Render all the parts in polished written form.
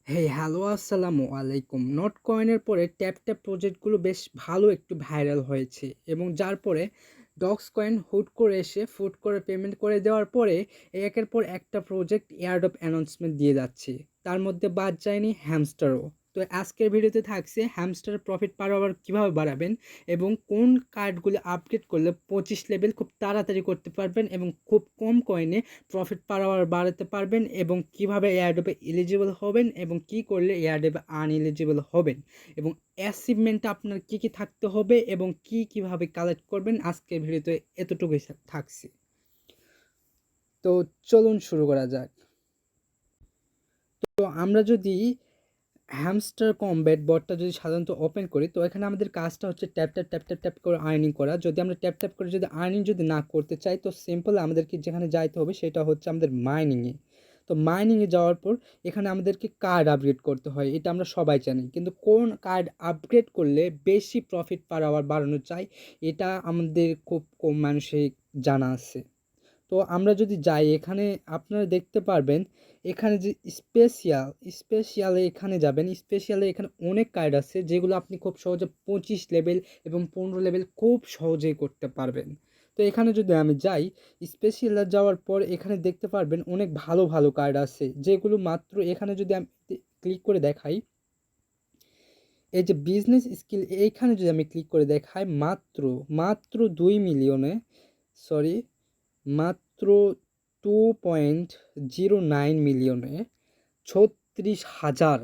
Hello আসসালামু আলাইকুম। Note কয়েনের পরে ট্যাপ ট্যাপ প্রজেক্টগুলো বেশ ভালো একটু ভাইরাল হয়েছে এবং যার পরে ডক্স কয়েন হুট করে এসে ফুট করে পেমেন্ট করে দেওয়ার পরে একের পর একটা প্রজেক্ট এয়ারড্রপ অ্যানাউন্সমেন্ট দিয়ে যাচ্ছে। তার মধ্যে বাদ যায়নি হ্যামস্টারও। তো আজকের ভিডিওতে থাকছে হ্যামস্টার প্রফিট পার আওয়ার কীভাবে বাড়াবেন এবং কোন কার্ডগুলো আপডেট করলে 25 লেভেল খুব তাড়াতাড়ি করতে পারবেন এবং খুব কম কয়েনে প্রফিট পার আওয়ার বাড়াতে পারবেন এবং কিভাবে এয়ারড্রপে এলিজিবল হবেন এবং কি করলে এয়ারড্রপে আনএলিজিবল হবেন এবং অ্যাচিভমেন্টটা আপনার কি কি থাকতে হবে এবং কিভাবে কালেক্ট করবেন আজকের ভিডিওতে এতটুকুই থাকছে। তো চলুন শুরু করা যাক। তো আমরা যদি হ্যামস্টার কমব্যাট বটটা যদি সাধারণত ওপেন করি, তো এখানে আমাদের কাজটা হচ্ছে tap tap tap tap tap করে আর্নিং করা। যদি আমরা ট্যাপ ট্যাপ করে যদি আর্নিং যদি না করতে চাই, তো সিম্পল আমাদেরকে যেখানে যাইতে হবে সেটা হচ্ছে আমাদের মাইনিংয়ে। তো মাইনিংয়ে যাওয়ার পর এখানে আমাদেরকে কার্ড আপগ্রেড করতে হয়, এটা আমরা সবাই জানি। কিন্তু কোন কার্ড আপগ্রেড করলে বেশি প্রফিট পার আওয়ার বাড়ানো যায়, এটা আমাদের খুব কম মানুষের জানা আছে। তো আমরা যদি যাই, এখানে আপনারা দেখতে পারবেন এখানে যে স্পেশালে এখানে যাবেন। স্পেশালে এখানে অনেক কার্ড আছে যেগুলো আপনি খুব সহজে 25 লেভেল এবং 15 লেভেল খুব সহজেই করতে পারবেন। তো এখানে যদি আমি যাই, স্পেশালে যাওয়ার পর এখানে দেখতে পারবেন অনেক ভালো ভালো কার্ড আছে যেগুলো মাত্র এখানে যদি আমি ক্লিক করে দেখাই, এই যে বিজনেস স্কিল, এইখানে যদি আমি ক্লিক করে দেখাই, মাত্র মাত্র 2 মিলিয়নে, সরি, মাত্র 2.09 মিলিয়নে 36,000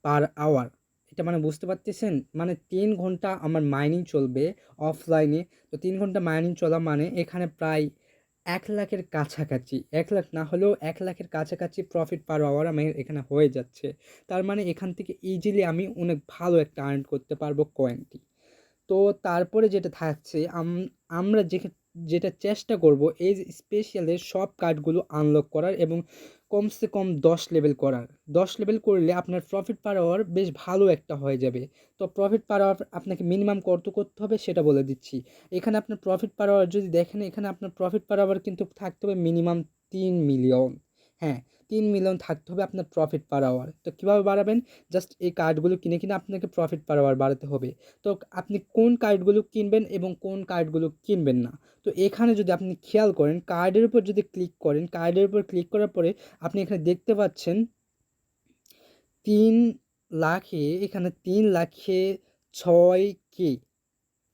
পার আওয়ার। এটা মানে বুঝতে পারতেছেন, মানে 3 ঘন্টা আমার মাইনিং চলবে অফলাইনে। তো 3 ঘন্টা মাইনিং চলা মানে এখানে প্রায় 1 লাখের কাছাকাছি, 1 লাখ না হলেও 1 লাখের কাছাকাছি প্রফিট পার আওয়ার আমার এখানে হয়ে যাচ্ছে। তার মানে এখান থেকে ইজিলি আমি অনেক ভালো একটা আর্ন করতে পারবো কয়েনটি। তো তারপরে যেটা থাকছে, আমরা যেটা চেষ্টা করব এই যে স্পেশালের সব কার্ডগুলো আনলক করার এবং কমসে কম 10 লেভেল করার। 10 লেভেল করলে আপনার প্রফিট পার আওয়ার বেশ ভালো একটা হয়ে যাবে। তো প্রফিট পার আওয়ার আপনাকে মিনিমাম কত করতে হবে সেটা বলে দিচ্ছি। এখানে আপনার প্রফিট পার আওয়ার যদি দেখেন, এখানে আপনার প্রফিট পার আওয়ার কিন্তু থাকতে হবে মিনিমাম 3 মিলিয়ন। হ্যাঁ, 3 মিলিয়ন থাকতে হবে আপনার প্রফিট পার আওয়ার। তো কীভাবে বাড়াবেন? জাস্ট এই কার্ডগুলো কিনে কিনে আপনাকে প্রফিট পার আওয়ার বাড়াতে হবে। তো আপনি কোন কার্ডগুলো কিনবেন এবং কোন কার্ডগুলো কিনবেন না, তো এখানে যদি আপনি খেয়াল করেন, কার্ডের উপর যদি ক্লিক করেন, কার্ডের উপর ক্লিক করার পরে আপনি এখানে দেখতে পাচ্ছেন 3 লাখে, এখানে 3 লাখে 6K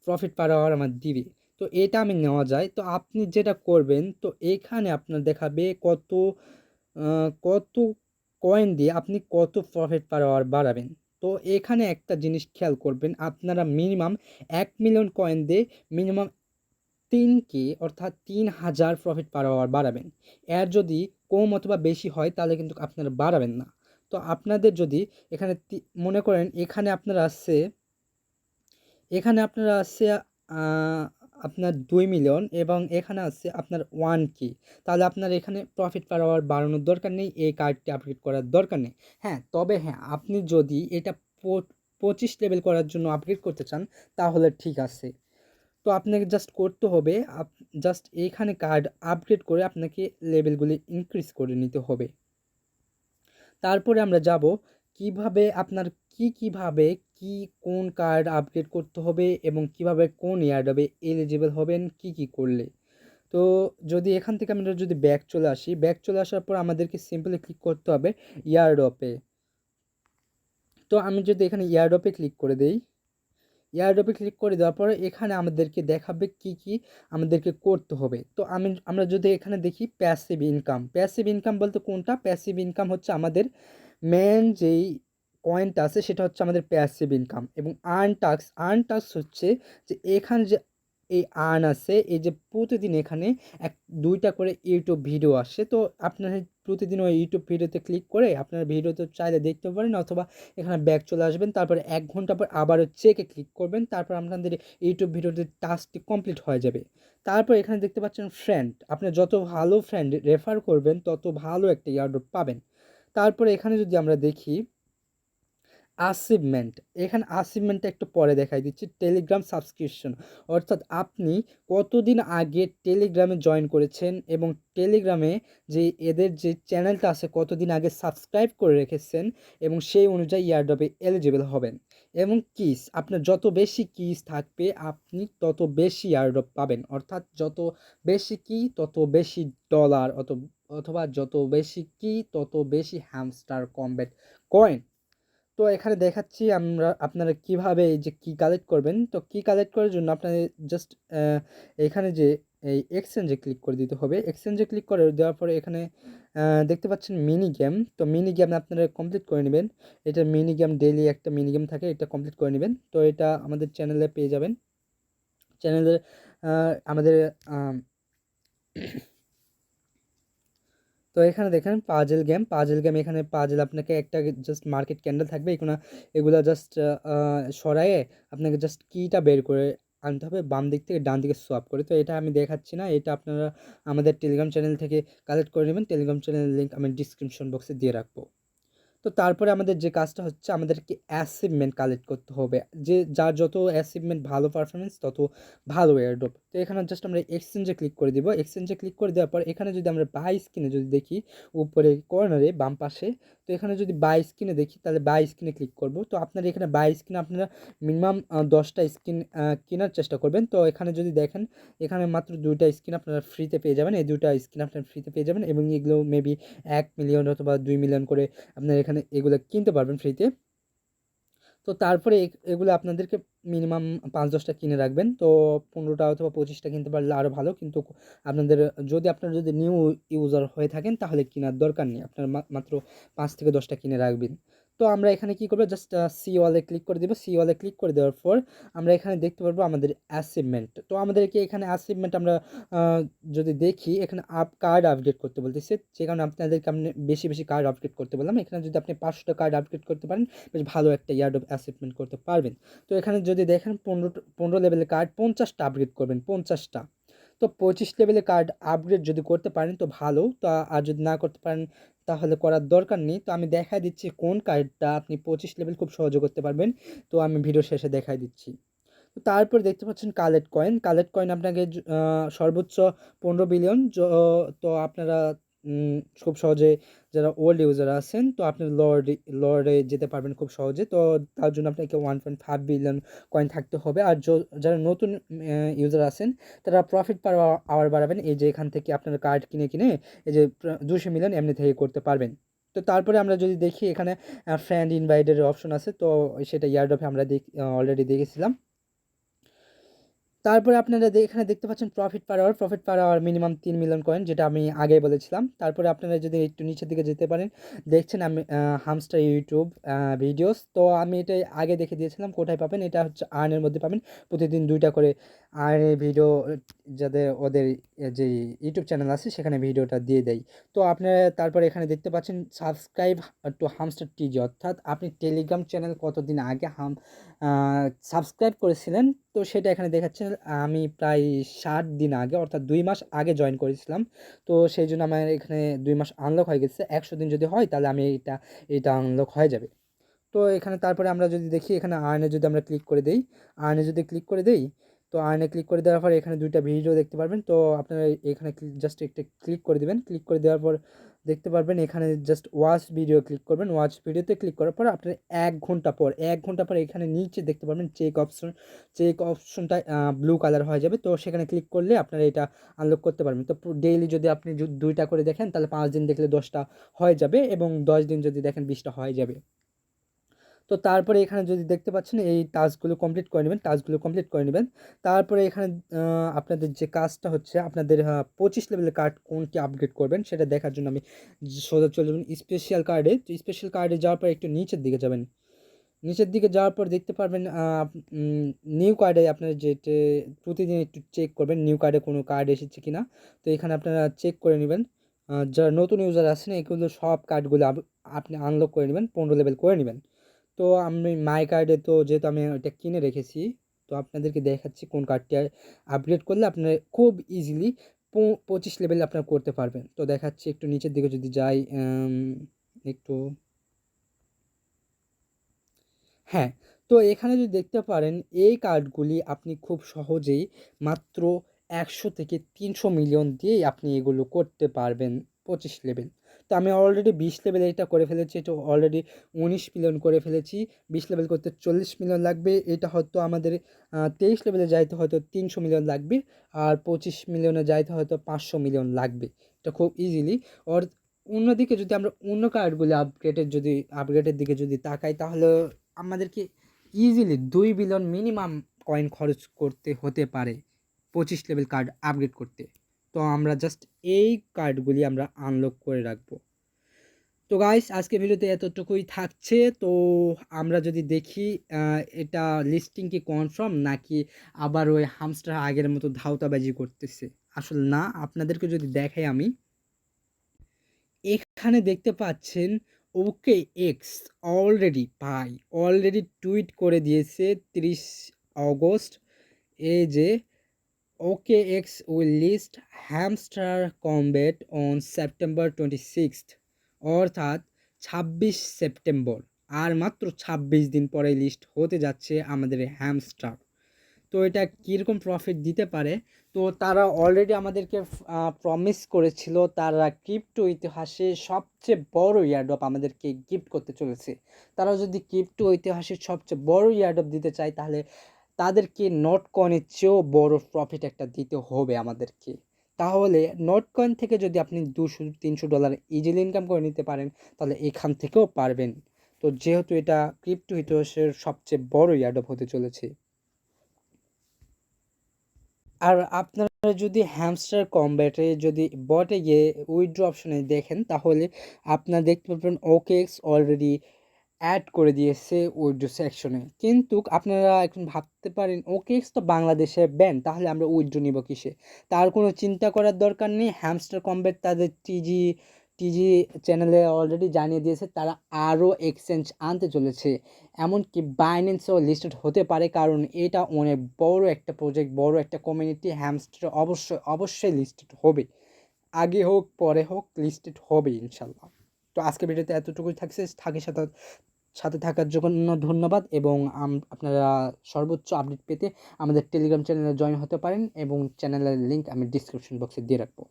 প্রফিট পার আওয়ার আমার দিবে। তো এটা আমি নেওয়া যায়। তো আপনি যেটা করবেন, তো এখানে আপনার দেখাবে কত কয়েন দিয়ে আপনি কত প্রফিট পার আওয়ার বাড়াবেন। তো এখানে একটা জিনিস খেয়াল করবেন, আপনারা মিনিমাম 1 মিলিয়ন কয়েন দিয়ে মিনিমাম 3K অর্থাৎ 3,000 প্রফিট পার আওয়ার বাড়াবেন। এর যদি কম অথবা বেশি হয় তাহলে কিন্তু আপনারা বাড়াবেন না। তো আপনাদের যদি এখানে মনে করেন এখানে আপনারা আছে আপনার 2 মিলিয়ন এবং এখানে আছে আপনার 1K, তাহলে আপনার এখানে প্রফিট পার আওয়ার বাড়ানোর দরকার নেই, এই কার্ডটি আপগ্রেড করার দরকার নেই। হ্যাঁ, তবে হ্যাঁ, আপনি যদি এটা 25 লেভেল করার জন্য আপগ্রেড করতে চান তাহলে ঠিক আছে। তো আপনাকে জাস্ট করতে হবে, জাস্ট এইখানে কার্ড আপগ্রেড করে আপনাকে লেভেলগুলি ইনক্রিজ করে নিতে হবে। তারপরে আমরা যাব কিভাবে আপনার কিভাবে কোন কার্ড আপগ্রেড করতে হবে এবং কিভাবে কোন এয়ারড্রপে এলিজিবল হবেন কি করলে। তো যদি এখান থেকে আমরা যদি ব্যাক চলে আসি, ব্যাক চলে আসার পর আমাদেরকে সিম্পলি ক্লিক করতে হবে এয়ারড্রপে। তো আমি যদি এখানে এয়ারড্রপে ক্লিক করে দেই, এয়ারড্রপে ক্লিক করে দেওয়ার পরে এখানে আমাদেরকে দেখাবে কি আমাদেরকে করতে হবে। তো আমরা যদি এখানে দেখি প্যাসিভ ইনকাম বলতে কোনটা? প্যাসিভ ইনকাম হচ্ছে আমাদের মেন যেই পয়েন্ট আছে সেটা হচ্ছে আমাদের প্যাসিভ ইনকাম। এবং আর্ন টাস্ক হচ্ছে যে এখানে যে এই আর্ন আছে, এই যে প্রতিদিন এখানে 2টা করে ইউটিউব ভিডিও আসে। তো আপনার প্রতিদিন ওই ইউটিউব ভিডিওতে ক্লিক করে আপনার ভিডিওতে চাইলে দেখতে পারেন, অথবা এখানে ব্যাক চলে আসবেন, তারপরে 1 ঘন্টা পর আবারও চেকে ক্লিক করবেন, তারপর আপনাদের ইউটিউব ভিডিওতে টাস্কটি কমপ্লিট হয়ে যাবে। তারপর এখানে দেখতে পাচ্ছেন ফ্রেন্ড, আপনি যত ভালো ফ্রেন্ড রেফার করবেন তত ভালো একটা ইয়ারড্রপ পাবেন। তারপরে এখানে যদি আমরা দেখি, অ্যাচিভমেন্ট, এখানে অ্যাচিভমেন্টটা একটু পরে দেখাই দিচ্ছি। টেলিগ্রাম সাবস্ক্রিপশন, অর্থাৎ আপনি কতদিন আগে টেলিগ্রামে জয়েন করেছেন এবং টেলিগ্রামে যে এদের যে চ্যানেলটা আছে কতদিন আগে সাবস্ক্রাইব করে রেখেছেন এবং সেই অনুযায়ী ইয়ারড্রপে এলিজিবল হবেন। এবং কিস, আপনার যত বেশি কিস থাকবে আপনি তত বেশি ইয়ারড্রপ পাবেন, অর্থাৎ যত বেশি কি তত বেশি ডলার, অথবা যত বেশি কি তত বেশি হ্যামস্টার কমব্যাট কয়েন। তো এখানে দেখাচ্ছি আপনারা কিভাবে এই যে কি কালেক্ট করবেন। তো কি কালেক্ট করার জন্য আপনাদের জাস্ট এখানে যে এই এক্সচেঞ্জে ক্লিক করে দিতে হবে। এক্সচেঞ্জে ক্লিক করে দেওয়ার পরে এখানে দেখতে পাচ্ছেন মিনি গেম। তো মিনি গেম আপনারা কমপ্লিট করে নেবেন। এটা মিনি গেম, ডেইলি একটা মিনি গেম থাকে, এটা কমপ্লিট করে নেবেন। তো এটা আমাদের চ্যানেলে পেয়ে যাবেন। চ্যানেলে আমাদের তো এখানে দেখেন পাজেল গেম, এখানে পাজেল আপনাকে একটা জাস্ট মার্কেট ক্যান্ডেল থাকবে, এগুলা জাস্ট সরায়ে আপনাকে জাস্ট কিটা বের করে আনতে হবে বাম দিক থেকে ডান দিকে সোয়াপ করে। তো এটা আমি দেখাচ্ছি না, এটা আপনারা আমাদের টেলিগ্রাম চ্যানেল থেকে কালেক্ট করে নেবেন। টেলিগ্রাম চ্যানেলের লিঙ্ক আমি ডিসক্রিপশন বক্সে দিয়ে রাখবো। তো তারপরে আমাদের যে কাজটা হচ্ছে, আমাদেরকে অ্যাচিভমেন্ট কালেক্ট করতে হবে। যে যার যত অ্যাচিভমেন্ট ভালো পারফরমেন্স তত ভালো এয়ারড্রপ। তো এখানে জাস্ট আমরা এক্সচেঞ্জে ক্লিক করে দিব। এক্সচেঞ্জে ক্লিক করে দেওয়ার পর এখানে যদি আমরা বাই স্ক্রিনে যদি দেখি উপরে কর্নারে বাম পাশে, তো এখানে যদি বাই স্ক্রিনে দেখি তাহলে বাই স্ক্রিনে ক্লিক করব। তো আপনারা এখানে বাই স্ক্রিনে আপনারা মিনিমাম 10টা স্ক্রিন কেনার চেষ্টা করবেন। তো এখানে যদি দেখেন এখানে মাত্র 2টা স্ক্রিন আপনারা ফ্রিতে পেয়ে যাবেন। এই 2টা স্ক্রিন আপনারা ফ্রিতে পেয়ে যাবেন এবং এগুলো মেবি 1 মিলিয়ন অথবা 2 মিলিয়ন করে আপনারা এখানে এগুলো কিনতে পারবেন ফ্রিতে। তো তারপরে এগুলো আপনাদেরকে মিনিমাম 5-10টা কিনে রাখবেন। তো 15টা অথবা 25টা কিনতে পারলে আরও ভালো, কিন্তু আপনারা যদি নিউ ইউজার হয়ে থাকেন তাহলে কেনার দরকার নেই, আপনার মাত্র 5 থেকে 10টা কিনে রাখবেন। তো আমরা এখানে কি করবো, জাস্ট সি ওয়ালে ক্লিক করে দেবো। সি ওয়ালে ক্লিক করে দেওয়ার পর আমরা এখানে দেখতে পারবো আমাদের অ্যাচিভমেন্ট। তো আমাদেরকে এখানে অ্যাচিভমেন্ট আমরা যদি দেখি এখানে কার্ড আপডেট করতে বলতেছে, যে কারণে আপনাদেরকে আমি বেশি বেশি কার্ড আপডেট করতে বললাম। এখানে যদি আপনি 500টা কার্ড আপডেট করতে পারেন বেশ ভালো একটা ইয়ারড্রপ অ্যাচিভমেন্ট করতে পারবেন। তো এখানে যদি দেখেন 15 লেভেলের কার্ড 50টা আপগ্রেড করবেন, 50টা। তো 25 লেভেলের কার্ড আপগ্রেড যদি করতে পারেন তো ভালো, তো আর যদি না করতে পারেন তাহলে করার দরকার নেই। তো আমি দেখাই দিচ্ছি কোন কার্ডটা আপনি 25 লেভেল খুব সহজে করতে পারবেন। তো আমি ভিডিও শেষে দেখাই দিচ্ছি। তো তারপর দেখতে পাচ্ছেন কালেক্ট কয়েন আপনাকে সর্বোচ্চ 15 বিলিয়ন। তো আপনারা খুব সহজে যারা ওল্ড ইউজার আছেন তো আপনি লর্ডে যেতে পারবেন খুব সহজে। তো তার জন্য আপনাকে 1.5 বিলিয়ন কয়েন থাকতে হবে। আর যারা নতুন ইউজার আছেন তারা প্রফিট পার আওয়ার বাড়াবেন, এই যে এখান থেকে আপনারা কার্ড কিনে কিনে এই যে 200 মিলিয়ন এমনি থেকে করতে পারবেন। তো তারপরে আমরা যদি দেখি এখানে ফ্রেন্ড ইনভাইটের অপশন আছে, তো সেটা ইয়ারড্রপে আমরা অলরেডি দেখেছিলাম। তারপরে আপনারা এখানে দেখতে পাচ্ছেন profit per hour minimum 3 million coin, যেটা আমি আগেই বলেছিলাম। তারপরে আপনারা যদি একটু নিচের দিকে যেতে পারেন, দেখছেন আমি হামস্টার ইউটিউব ভিডিওস। তো আমি এটা আগে দেখে দিয়েছিলাম কোথায় পাবেন, এটা হচ্ছে আর্নের মধ্যে পাবেন। প্রতিদিন 2টা করে আর্নের ভিডিও যাদের ওদের যে ইউটিউব চ্যানেল আছে সেখানে ভিডিওটা দিয়ে দেয়। তো আপনারা তারপরে এখানে দেখতে পাচ্ছেন সাবস্ক্রাইব টু হামস্টার টিজি, অর্থাৎ আপনি টেলিগ্রাম চ্যানেল কতদিন আগে সাবস্ক্রাইব করেছিলেন। তো সেটা এখানে দেখাচ্ছে আমি প্রায় 7 দিন আগে, অর্থাৎ 2 মাস আগে জয়েন করেছিলাম। তো সেই জন্য আমার এখানে 2 মাস আনলক হয়ে গেছে। 100 দিন যদি হয় তাহলে আমি এটা আনলক হয়ে যাবে। তো এখানে তারপরে আমরা যদি দেখি এখানে আর্নে যদি আমরা ক্লিক করে দেই, আর্নে যদি ক্লিক করে দেই, তো আর্নে ক্লিক করে দেওয়ার পর এখানে 2টা ভিডিও দেখতে পারবেন। তো আপনারা এখানে জাস্ট একটা ক্লিক করে দেবেন। ক্লিক করে দেওয়ার পর দেখতে পারবেন এখানে জাস্ট ওয়াচ ভিডিও ক্লিক করবেন। ওয়াচ ভিডিওতে ক্লিক করার পর আপনার 1 ঘন্টা পর এখানে নিচে দেখতে পারবেন চেক অপশনটা ব্লু কালার হয়ে যাবে। তো সেখানে ক্লিক করলে আপনারা এটা আনলক করতে পারবেন। তো ডেইলি যদি আপনি 2টা করে দেখেন তাহলে 5 দিন দেখলে 10টা হয়ে যাবে এবং 10 দিন যদি দেখেন 20টা হয়ে যাবে। তো তারপরে এখানে যদি দেখতে পাচ্ছেন এই টাস্কগুলো কমপ্লিট করে নেবেন। তারপরে এখানে আপনাদের যে কাজটা হচ্ছে আপনাদের 25 লেভেলের কার্ড কোনটি আপগ্রেড করবেন সেটা দেখার জন্য আমি সোজা চলে যাবেন স্পেশাল কার্ডে। তো স্পেশাল কার্ডে যাওয়ার পর একটু নিচের দিকে যাবেন। নিচের দিকে যাওয়ার পর দেখতে পারবেন নিউ কার্ডে আপনার যেটা প্রতিদিন একটু চেক করবেন নিউ কার্ডে কোনো কার্ড এসেছে কিনা। তো এখানে আপনারা চেক করে নেবেন। যারা নতুন ইউজার আছেন এগুলো সব কার্ডগুলো আপনি আনলক করে নেবেন, 15 লেভেল করে নেবেন। তো আমি মাই কার্ডে তো যেহেতু আমি ওইটা কিনে রেখেছি, তো আপনাদেরকে দেখাচ্ছি কোন কার্ডটি আপগ্রেড করলে আপনারা খুব ইজিলি 25 লেভেল আপনারা করতে পারবেন। তো দেখাচ্ছি একটু নিচের দিকে যদি যাই, একটু হ্যাঁ, তো এখানে যদি দেখতে পারেন এই কার্ডগুলি আপনি খুব সহজেই মাত্র ১০০ থেকে ৩০০ মিলিয়ন দিয়েই আপনি এগুলো করতে পারবেন ২৫ লেভেল। তো আমি অলরেডি ২০ লেভেলে এটা করে ফেলেছি। এটা অলরেডি ১৯ মিলিয়ন করে ফেলেছি। ২০ লেভেল করতে ৪০ মিলিয়ন লাগবে। এটা হয়তো আমাদের ২৩ লেভেলে যাইতে হয়তো ৩০০ মিলিয়ন লাগবে। আর ২৫ মিলিয়নে যাইতে হয়তো ৫০০ মিলিয়ন লাগবে। এটা খুব ইজিলি অর অন্যদিকে যদি আমরা অন্য কার্ডগুলি আপগ্রেডের দিকে যদি তাকাই তাহলে আমাদেরকে ইজিলি ২ বিলিয়ন মিনিমাম কয়েন খরচ করতে হতে পারে ২৫ লেভেল কার্ড আপগ্রেড করতে। তো আমরা জাস্ট এই কার্ডগুলি আমরা আনলক করে রাখবো। তো গাইস আজকে ভিডিওতে এতটুকুই থাকছে। তো আমরা যদি দেখি এটা লিস্টিং কি কনফার্ম নাকি আবার ওই হামস্টার আগের মতো ধাওতাবাজি করতেছে। আসলে না, আপনাদেরকে যদি দেখাই আমি, এখানে দেখতে পাচ্ছেন ওকে এক্স অলরেডি টুইট করে দিয়েছে ৩০ অগস্ট। এই যে okay X will list Hamster Kombat on September 26, অর্থাৎ ২৬ সেপ্টেম্বর। আর মাত্র ২৬ দিন পরে লিস্ট হতে যাচ্ছে আমাদের হ্যামস্টার। তো এটা কীরকম প্রফিট দিতে পারে, তো তারা অলরেডি আমাদেরকে প্রমিস করেছিল তারা ক্রিপ্টো ইতিহাসে সবচেয়ে বড় ইয়ারড্রপ আমাদেরকে গিফট করতে চলেছে। তারা যদি ক্রিপ্টো ইতিহাসের সবচেয়ে বড় ইয়ারড্রপ দিতে চায় তাহলে তাদেরকে নট কয়েনের চেয়েও বড় প্রফিট একটা দিতে হবে আমাদেরকে। তাহলে নট কয়েন থেকে যদি আপনি $200-300 ইজিলি ইনকাম করে নিতে পারেন তাহলে এখান থেকেও পারবেন। তো যেহেতু এটা ক্রিপ্টো ইতিহাসের সবচেয়ে বড় ইয়ারড্রপ হতে চলেছে। আর আপনারা যদি হ্যামস্টার কমব্যাটে যদি বটে গিয়ে উইথড্র অপশনে দেখেন তাহলে আপনারা দেখতে পাবেন ওকেএক্স অলরেডি অ্যাড করে দিয়েছে উইথড্র সেকশনে। কিন্তু আপনারা এখন ভাবতে পারেন ওকেএক্স তো বাংলাদেশে ব্যান, তাহলে আমরা উইথড্র নিব কিসে? তার কোনো চিন্তা করার দরকার নেই। হ্যামস্টার কমব্যাট তাদের টিজি চ্যানেলে অলরেডি জানিয়ে দিয়েছে তারা আরও এক্সচেঞ্জ আনতে চলেছে। এমনকি বাইন্যান্সেও লিস্টেড হতে পারে, কারণ এটা অনেক বড় একটা প্রজেক্ট, বড় একটা কমিউনিটি। হ্যামস্টার অবশ্যই লিস্টেড হবে, আগে হোক পরে হোক লিস্টেড হবে ইনশাল্লাহ। তো আজকে ভিডিওতে এতটুকুই থাকছে। সাথে থাকার জন্য ধন্যবাদ, এবং আপনারা সর্বোচ্চ আপডেট পেতে আমাদের টেলিগ্রাম চ্যানেলে জয়েন হতে পারেন, এবং চ্যানেলের লিঙ্ক আমি ডিসক্রিপশন বক্সে দিয়ে রাখবো।